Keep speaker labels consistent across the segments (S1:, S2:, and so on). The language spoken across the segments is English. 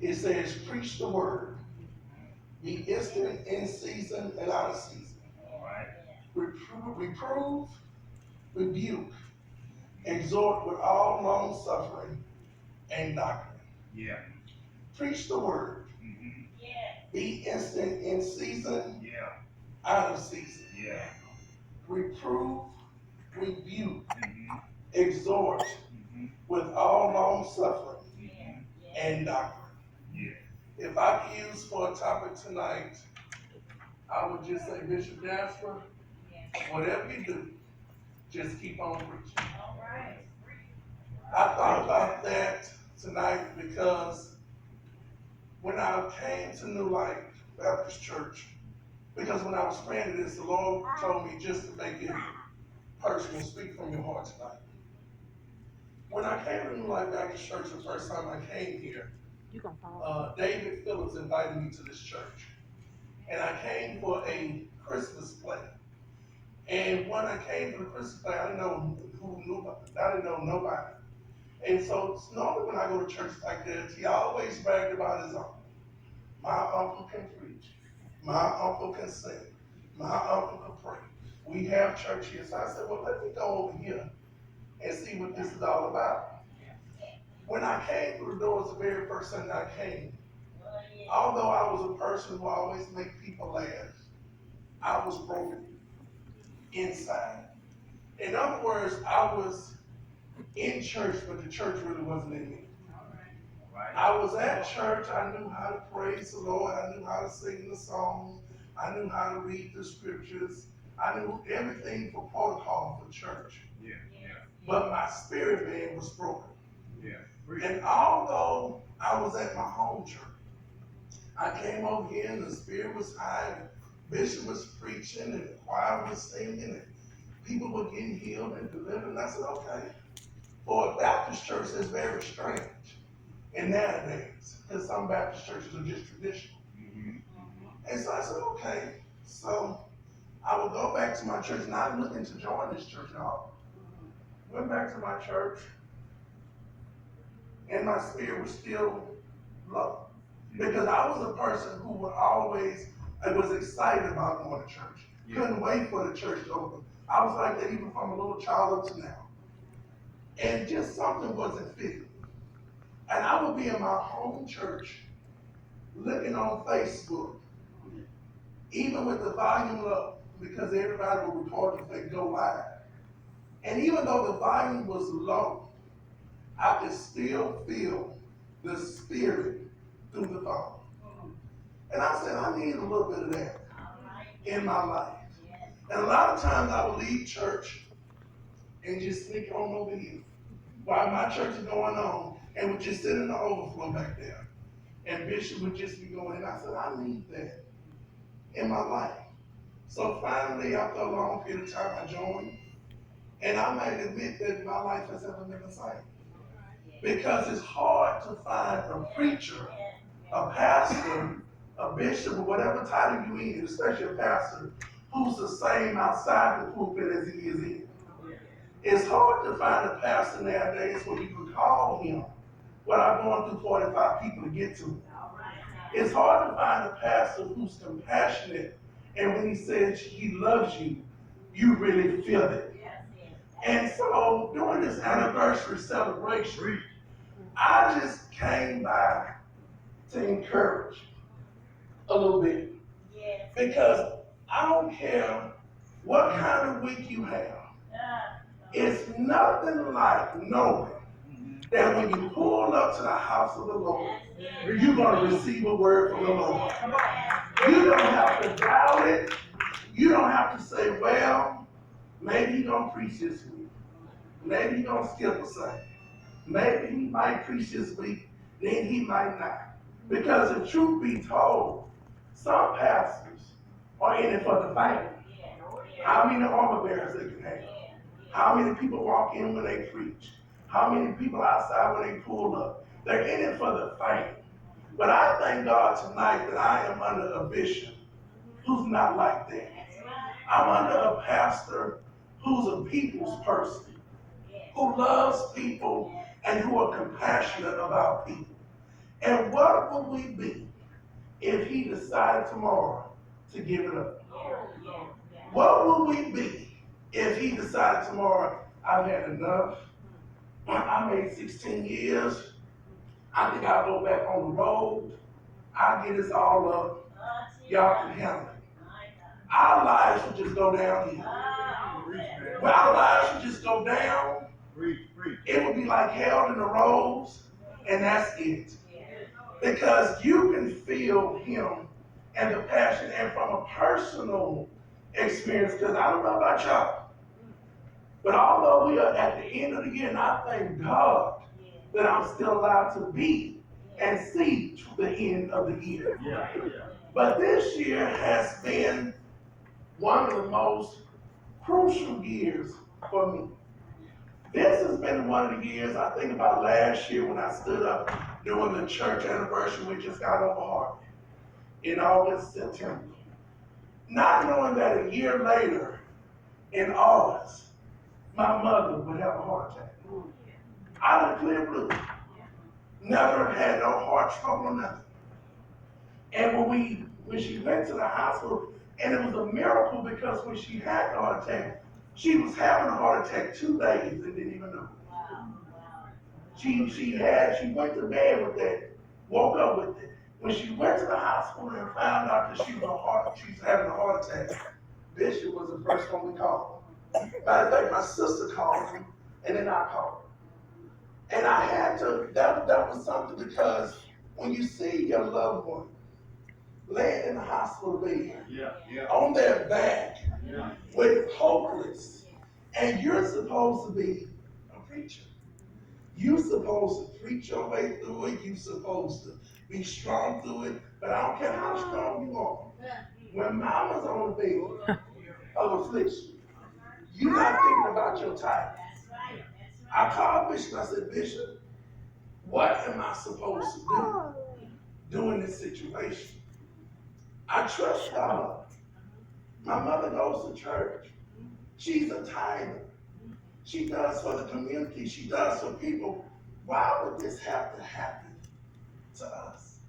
S1: It says, preach the word. Be instant in season and out of season.
S2: All right.
S1: Reprove, rebuke, exhort with all long suffering and doctrine.
S2: Yeah.
S1: Preach the word.
S2: Mm-hmm.
S1: Be instant in season,
S2: Yeah.
S1: out of season.
S2: Yeah.
S1: Reprove, rebuke,
S2: Mm-hmm.
S1: exhort
S2: Mm-hmm.
S1: with all long suffering
S2: Mm-hmm.
S1: and doctrine.
S2: Yeah.
S1: If I could use for a topic tonight, I would just say, Bishop Jasper, whatever you do, just keep on preaching. I thought about that tonight because when I came to New Life Baptist Church, because when I was praying this, the Lord told me just to make it personal, speak from your heart tonight. When I came to New Life Baptist Church the first time I came here, David Phillips invited me to this church. And I came for a Christmas play. And when I came for the Christmas play, I didn't know who knew, I didn't know nobody. And so normally when I go to churches like this, he always bragged about his uncle. My uncle can preach. My uncle can sing. My uncle can pray. We have church here. So I said, well, let me go over here and see what this is all about. When I came through the doors the very first Sunday I came, although I was a person who always made people laugh, I was broken inside. In other words, I was in church, but the church really wasn't in me.
S2: Right.
S1: I was at church. I knew how to praise the Lord. I knew how to sing the songs. I knew how to read the scriptures. I knew everything for protocol for church.
S2: Yeah. Yeah.
S1: But my spirit man was broken.
S2: Yeah.
S1: And although I was at my home church, I came over here and the spirit was high. And Bishop was preaching and the choir was singing and people were getting healed and delivered. And I said, okay. For a Baptist church, it's very strange. And nowadays, because some Baptist churches are just traditional.
S2: Mm-hmm.
S1: And so I said, okay. So I would go back to my church, not looking to join this church at all. Went back to my church, and my spirit was still low. Because I was a person who would always, I was excited about going to church.
S2: Yeah.
S1: Couldn't wait for the church to open. I was like that even from a little child up to now. And just something wasn't fitting. And I would be in my home church looking on Facebook, even with the volume low, because everybody would record if they go live. And even though the volume was low, I could still feel the spirit through the phone. And I said, I need a little bit of that in my life. And a lot of times I would leave church and just sneak on over here while my church is going on and would just sit in the overflow back there. And Bishop would just be going, and I said, I need that in my life. So finally, after a long period of time, I joined. And I might admit that my life has ever been the same. Because it's hard to find a preacher, a pastor, a bishop, or whatever title you need, especially a pastor, who's the same outside the pulpit as he is in. It's hard to find a pastor nowadays where you can call him without going through 45 people to get to him. It's hard to find a pastor who's compassionate, and when he says he loves you, you really feel it. And so during this anniversary celebration, I just came by to encourage a little bit. Because I don't care what kind of week you have. It's nothing like knowing that when you pull up to the house of the Lord, you're going to receive a word from the Lord. You don't have to doubt it. You don't have to say, well, maybe he's going to preach this week. Maybe he's going to skip a Sunday. Maybe he might preach this week, then he might not. Because if truth be told, some pastors are in it for the fight. How many armor bearers they can have? How many people walk in when they preach? How many people outside when they pull up? They're in it for the fight. But I thank God tonight that I am under a bishop who's not like that. I'm under a pastor who's a people's person, who loves people and who are compassionate about people. And what what would we be if he decided tomorrow to give it up? What would we be if he decided tomorrow, I've had enough, I made 16 years, I think I'll go back on the road, I'll get this all up, y'all can handle it. Our lives would just go downhill. When our lives would just go down, it would be like hell in the rose, and that's it. Because you can feel him and the passion, and from a personal experience, because I don't know about y'all, but although we are at the end of the year, and I thank God that I'm still allowed to be and see to the end of the year. But this year has been one of the most crucial years for me. This has been one of the years I think about last year when I stood up during the church anniversary we just got over Harvey in August, September. Not knowing that a year later, in August, my mother would have a heart attack. Out of the clear blue. Never had no heart trouble or nothing. And when she went to the hospital, and it was a miracle because when she had the heart attack, she was having a heart attack 2 days and didn't even know. She went to bed with that, woke up with it. When she went to the hospital and found out that she was having a heart attack, Bishop was the first one we called. Matter of fact, my sister called him, and then I called her. And I had to, that was something, because when you see your loved one laying in the hospital bed, on their back, with hopeless, and you're supposed to be a preacher. You're supposed to preach your way through it. You're supposed to be strong through it. But I don't care how strong you are. When mama's on the bed of affliction, you're not thinking about your title. I called Bishop. I said, Bishop, what am I supposed to do during this situation? I trust God. My mother goes to church. She's a tither. She does for the community. She does for people. Why would this have to happen to us?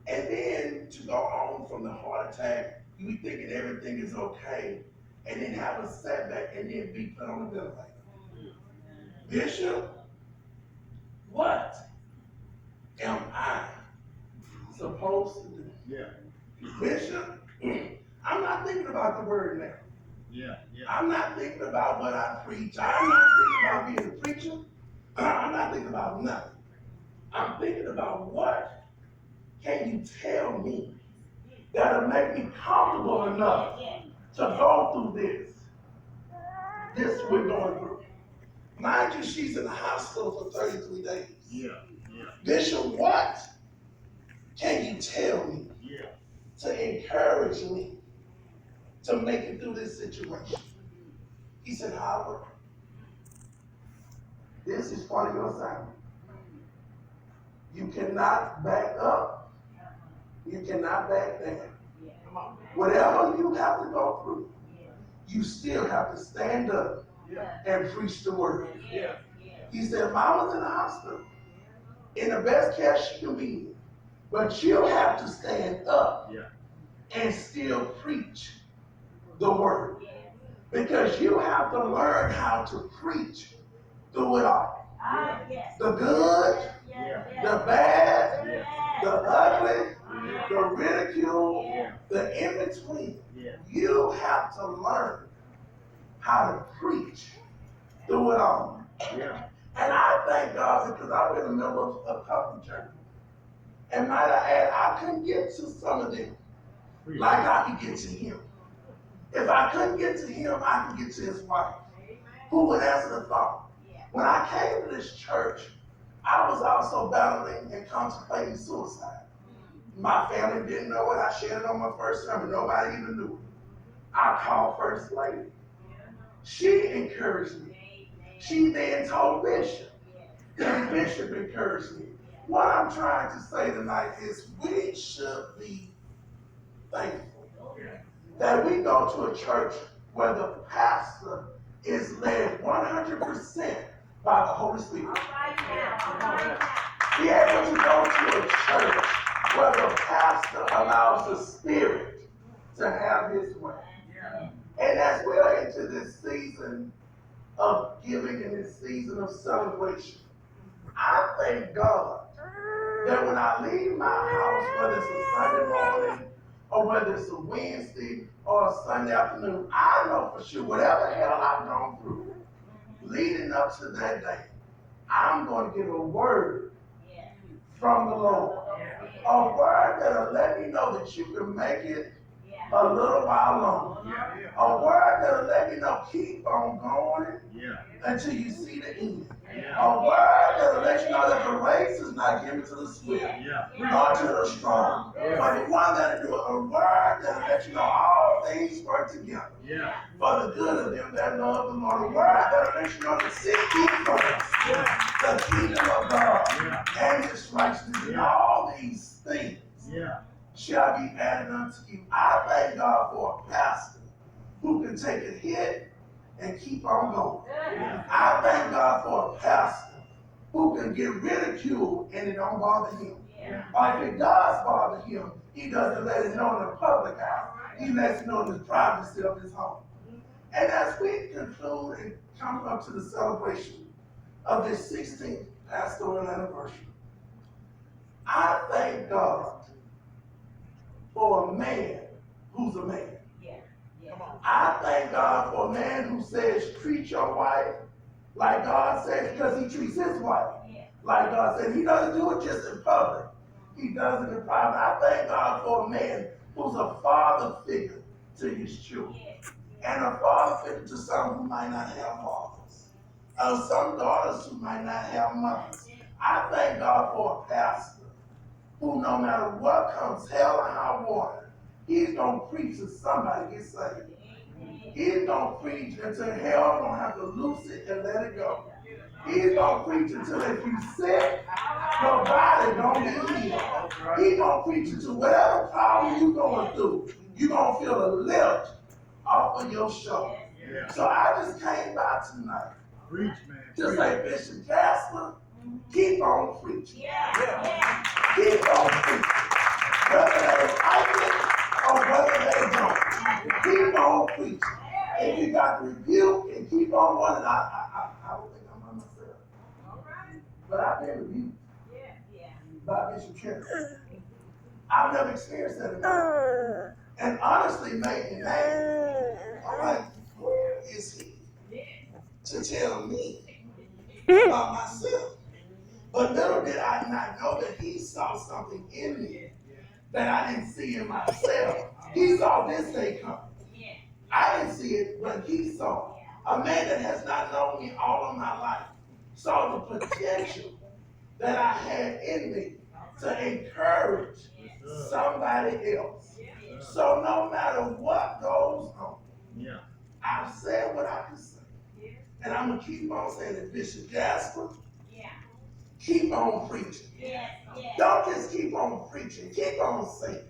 S1: And then to go on from the heart attack, you be thinking everything is okay, and then have a setback and then be put on the ventilator. Bishop, what am I supposed to do? Bishop, I'm not thinking about the word now. I'm not thinking about what I preach. I'm not thinking about being a preacher. I'm not thinking about nothing. I'm thinking about what can you tell me that'll make me comfortable enough to go through this we're going through. Mind you, she's in the hospital for 33 days. Bishop, what can you tell me to encourage me to make it through this situation? He said, Howard, this is part of your assignment. You cannot back up. You cannot back down. Whatever you have to go through, you still have to stand up and preach the word. He said, Mama's in the hospital, in the best care she can be in, but you'll have to stand up and still preach the word. Because you have to learn how to preach through it all. The good, the bad, the ugly, the ridicule, the in-between. You have to learn how to preach through it all. And I thank God because I've been in the middle of a couple churches. And might I add, I couldn't get to some of them like I could get to him. If I couldn't get to him, I could get to his wife, who would answer the phone. When I came to this church, I was also battling and contemplating suicide. My family didn't know it. I shared it on my first sermon. Nobody even knew it. I called First Lady. She encouraged me. She then told Bishop. And Bishop encouraged me. What I'm trying to say tonight is we should be thankful that we go to a church where the pastor is led 100% by the Holy Spirit. Be able to go to a pastor allows the Spirit to have his way. And as we are into this season of giving and this season of celebration, I thank God that when I leave my house, whether it's a Sunday morning or whether it's a Wednesday or a Sunday afternoon, I know for sure whatever hell I've gone through leading up to that day, I'm going to get a word from the Lord. A word that'll let me know that you can make it a little while longer. A word that'll let me know keep on going until you see the end. A word that'll let you know that the race is not given to the swift, nor to the strong, but the one that'll do it. A word that'll let you know all things work together for the good of them that love the Lord. A word that'll let you know to seek ye first the kingdom of God and his righteousness, and all these things shall be added unto you. I thank God for a pastor who can take a hit and keep on going. I thank God for a pastor who can get ridiculed and it don't bother him. Or if it does bother him, he doesn't let it know in the public eye. He lets it know in the privacy of his home. And as we conclude and come up to the celebration of this 16th pastoral anniversary, I thank God for a man who's a man. I thank God for a man who says, treat your wife like God says, because he treats his wife like God says. He doesn't do it just in public. He does it in private. I thank God for a man who's a father figure to his children. And a father figure to some who might not have fathers. Some daughters who might not have mothers. I thank God for a pastor who, no matter what comes, hell or high water, he's going to preach till somebody gets saved. He's going to preach until hell don't have to loose it and let it go. He's going to preach until if you sick, your body don't get healed. He's going to preach until whatever problem you're going through, you're going to feel a lift off of your shoulder. So I just came by tonight to say, Bishop Jasper, keep on preaching. Keep on preaching. Whether they like it or whether they don't. Keep on preaching. If you got to rebuke and keep on running, I don't think I'm by myself. But I've been rebuked by Bishop Cherry. I've never experienced that in my life. And honestly, made me mad. I'm like, where is he to tell me about myself? But little did I not know that he saw something in me that I didn't see in myself. He saw this day coming. I didn't see it, but he saw it. A man that has not known me all of my life saw the potential that I had in me to encourage somebody else. So no matter what goes on, I've said what I can say. And I'm going to keep on saying it. Bishop Jasper, keep on preaching. Don't just keep on preaching. Keep on singing.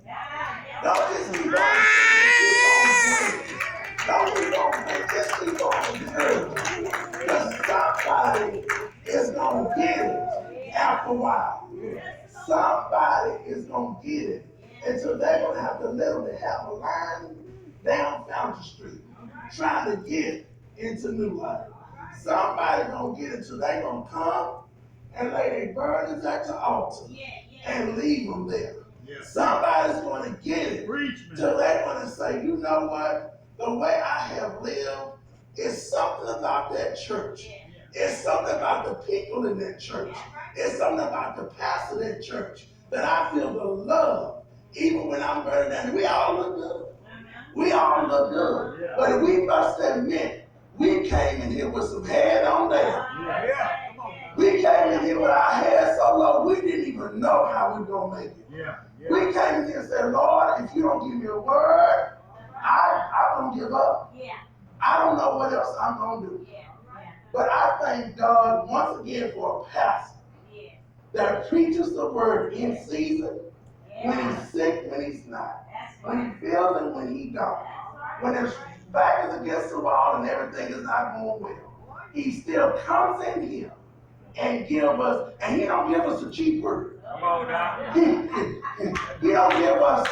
S1: Don't just keep on singing. Keep on praying. Don't keep on praying. Just keep on encouraging. Because somebody is going to get it after a while. Somebody is going to get it. And so they're going to have to literally have a line down Fountain Street trying to get into New Life. Somebody's going to get it till they're going to come and lay their burdens at the altar and leave them there. Somebody's going to get it till they're going to say, you know what? The way I have lived is something about that church. It's something about the people in that church. It's something about the pastor of that church that I feel the love even when I'm burning down. We all look good. We all look good. But we must admit, we came in here with some head on down. We came in here with our head so low, we didn't even know how we were going to make it. We came in here and said, Lord, if you don't give me a word, I'm going to give up. I don't know what else I'm going to do. But I thank God once again for a pastor that preaches the word in season, when he's sick, when he's not, when he feels it, when he don't, when his back is against the wall and everything is not going well. He still comes in here and give us, and he don't give us a cheap word. He, he don't give us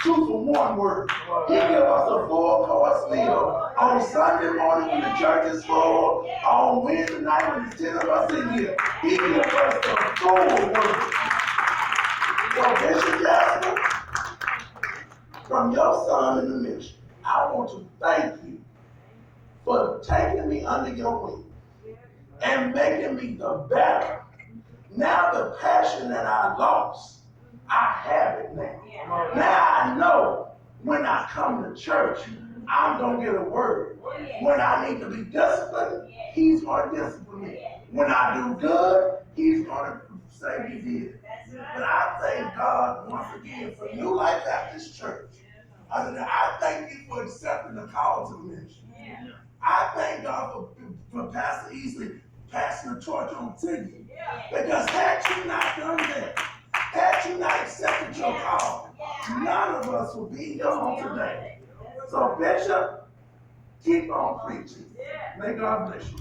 S1: 2 for 1 word. He give us a full course meal on Sunday morning when the church is full, on Wednesday night when there's 10 of us in here. He gives us the full word. So Bishop Jasper, from your son in the ministry, I want to thank you for taking me under your wing and making me the better. Now the passion that I lost, I have it now. Now I know when I come to church, I'm going to get a word. When I need to be disciplined, he's going to discipline me. When I do good, he's going to say he did. But I thank God once again for New Life Baptist Church. I thank you for accepting the call to ministry. I thank God for Pastor Easley passing the torch on to you. Because had you not done that, had you not accepted your call, none of us would be here on today. So Bishop, keep on preaching. May God bless you.